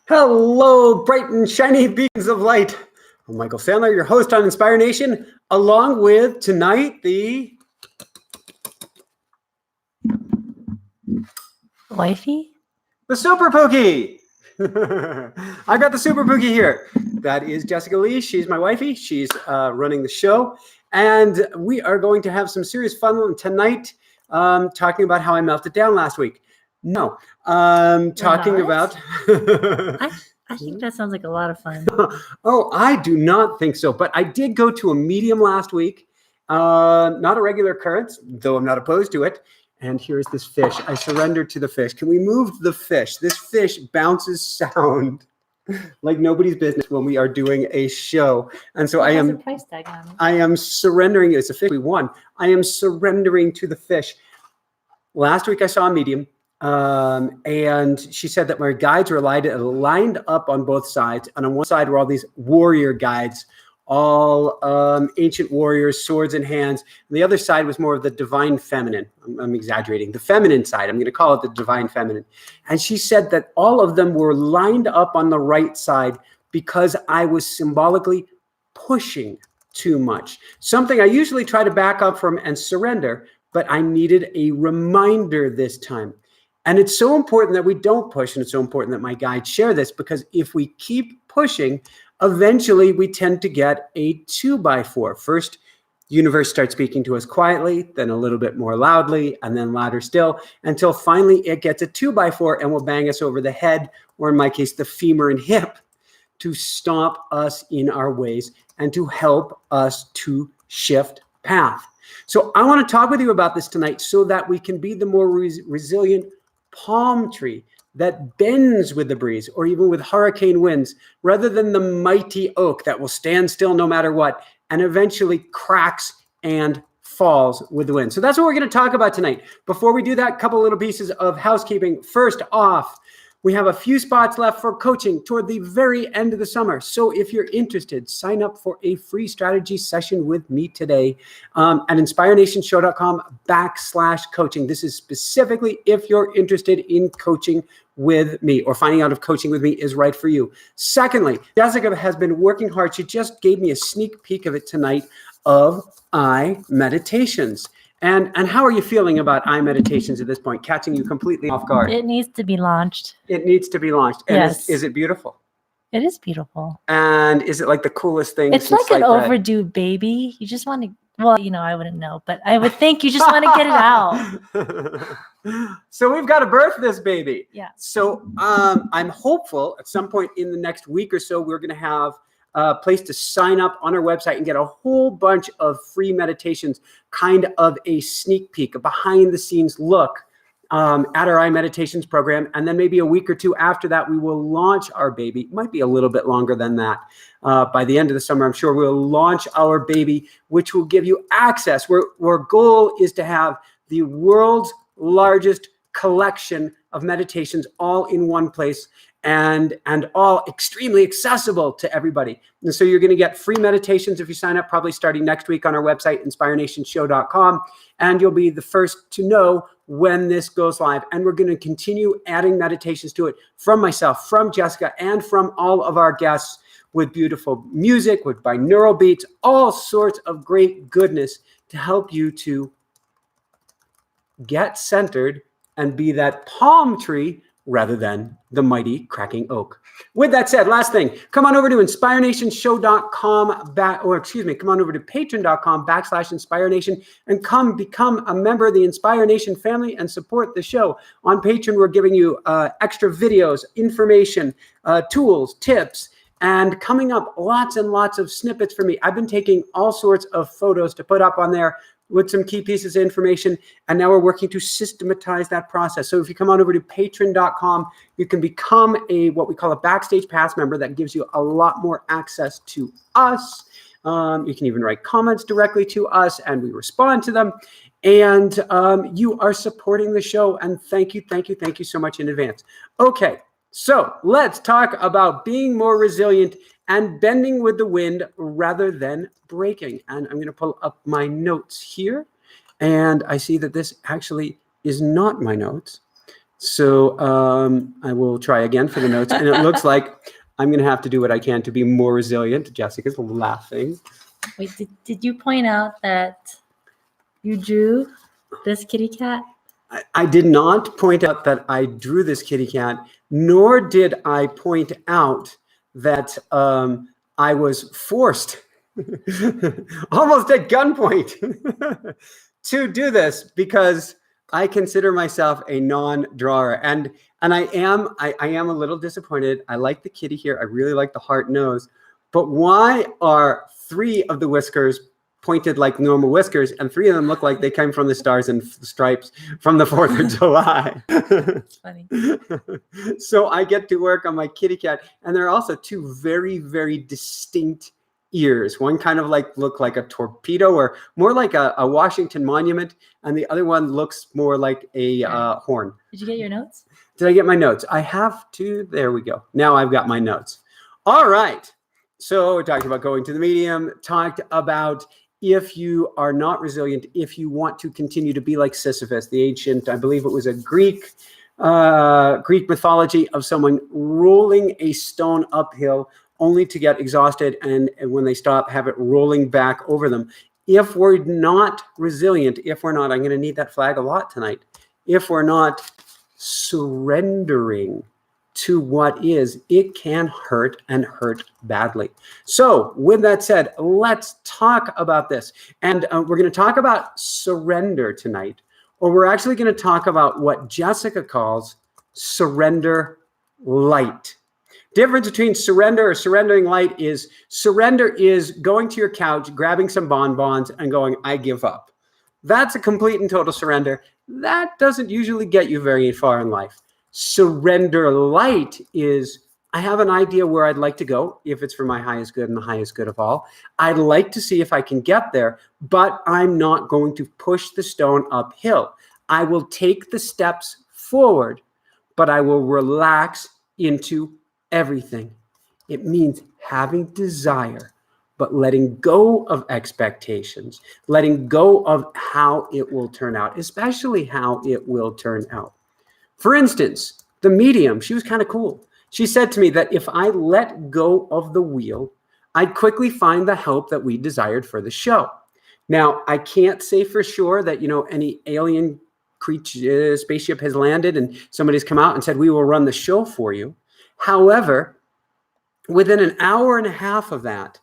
Hello, bright and shiny beacons of light. I'm Michael Sandler, your host on Inspire Nation, along with tonight the Wifey? The Super Pookie. I got the Super Pookie here. That is Jessica Lee. She's my wifey. She's running the show. And we are going to have some serious fun tonight talking about how I melted down last week. No, talking about... I think that sounds like a lot of fun. Oh, I do not think so. But I did go to a medium last week. Not a regular occurrence, though I'm not opposed to it. And here's this fish. I surrendered to the fish. Can we move the fish? This fish bounces sound like nobody's business when we are doing a show. And so I am a price tag on it. I am surrendering. It's a fish we won. I am surrendering to the fish. Last week I saw a medium. And she said that my guides were lined up on both sides. And on one side were all these warrior guides, all ancient warriors, swords in hands. And the other side was more of the divine feminine. I'm exaggerating. The feminine side. I'm going to call it the divine feminine. And she said that all of them were lined up on the right side because I was symbolically pushing too much. Something I usually try to back up from and surrender, but I needed a reminder this time. And it's so important that we don't push, and it's so important that my guides share this, because if we keep pushing, eventually we tend to get a 2x4. First, the universe starts speaking to us quietly, then a little bit more loudly, and then louder still, until finally it gets a 2x4 and will bang us over the head, or in my case, the femur and hip, to stop us in our ways and to help us to shift path. So I want to talk with you about this tonight so that we can be the more resilient palm tree that bends with the breeze or even with hurricane winds, rather than the mighty oak that will stand still no matter what and eventually cracks and falls with the wind. So that's what we're going to talk about tonight. Before we do that, a couple little pieces of housekeeping. First off, we have a few spots left for coaching toward the very end of the summer. So if you're interested, sign up for a free strategy session with me today at inspirenationshow.com/coaching. This is specifically if you're interested in coaching with me or finding out if coaching with me is right for you. Secondly, Jessica has been working hard. She just gave me a sneak peek of it tonight of eye meditations. And how are you feeling about eye meditations at this point? Catching you completely off guard. It needs to be launched. It needs to be launched. And yes. Is it beautiful? It is beautiful. And is it like the coolest thing? It's like an overdue baby. You just want to, well, I wouldn't know, but I would think you just want to get it out. So we've got to birth this baby. Yeah. So I'm hopeful at some point in the next week or so, we're going to have a place to sign up on our website and get a whole bunch of free meditations, kind of a sneak peek, a behind the scenes look at our eye meditations program. And then maybe a week or two after that, we will launch our baby. It might be a little bit longer than that. By the end of the summer, I'm sure we'll launch our baby, which will give you access. Our goal is to have the world's largest collection of meditations all in one place, and all extremely accessible to everybody. And so you're going to get free meditations if you sign up, probably starting next week on our website, inspirenationshow.com. And you'll be the first to know when this goes live. And we're going to continue adding meditations to it from myself, from Jessica, and from all of our guests, with beautiful music, with binaural beats, all sorts of great goodness to help you to get centered and be that palm tree rather than the mighty cracking oak. With that said, last thing, come on over to inspirenationshow.com come on over to patreon.com/InspireNation and come become a member of the Inspire Nation family and support the show. On Patreon, we're giving you extra videos, information, tools, tips, and coming up lots and lots of snippets for me. I've been taking all sorts of photos to put up on there with some key pieces of information, and now we're working to systematize that process. So if you come on over to patreon.com, you can become what we call a Backstage Pass member. That gives you a lot more access to us. You can even write comments directly to us, and we respond to them. And you are supporting the show, and thank you so much in advance. Okay, so let's talk about being more resilient and bending with the wind rather than breaking. And I'm going to pull up my notes here. And I see that this actually is not my notes. So I will try again for the notes. And it looks like I'm going to have to do what I can to be more resilient. Jessica's laughing. Wait, did you point out that you drew this kitty cat? I did not point out that I drew this kitty cat, nor did I point out that I was forced, almost at gunpoint, to do this because I consider myself a non-drawer, and I am a little disappointed. I like the kitty here. I really like the heart nose, but why are 3 of the whiskers pointed like normal whiskers, and 3 of them look like they came from the Stars and Stripes from the 4th of July? It's funny. So I get to work on my kitty cat, and there are also 2 very, very distinct ears. One kind of like look like a torpedo or more like a Washington Monument, and the other one looks more like a horn. Did you get your notes? Did I get my notes? I have to. There we go. Now I've got my notes. All right. So we talked about going to the medium, talked about if you are not resilient, if you want to continue to be like Sisyphus, the ancient, I believe it was a Greek mythology of someone rolling a stone uphill only to get exhausted, and when they stop, have it rolling back over them. If we're not resilient, if we're not, I'm going to need that flag a lot tonight, if we're not surrendering to what is, it can hurt and hurt badly. So with that said, let's talk about this. And we're going to talk about surrender tonight, or we're actually going to talk about what Jessica calls surrender light. Difference between surrender or surrendering light is surrender is going to your couch, grabbing some bonbons and going, I give up. That's a complete and total surrender. That doesn't usually get you very far in life. Surrender light is, I have an idea where I'd like to go, if it's for my highest good and the highest good of all. I'd like to see if I can get there, but I'm not going to push the stone uphill. I will take the steps forward, but I will relax into everything. It means having desire, but letting go of expectations, letting go of how it will turn out, especially how it will turn out. For instance, the medium, she was kind of cool. She said to me that if I let go of the wheel, I'd quickly find the help that we desired for the show. Now, I can't say for sure that, any alien creature, spaceship has landed and somebody's come out and said, we will run the show for you. However, within an hour and a half of that,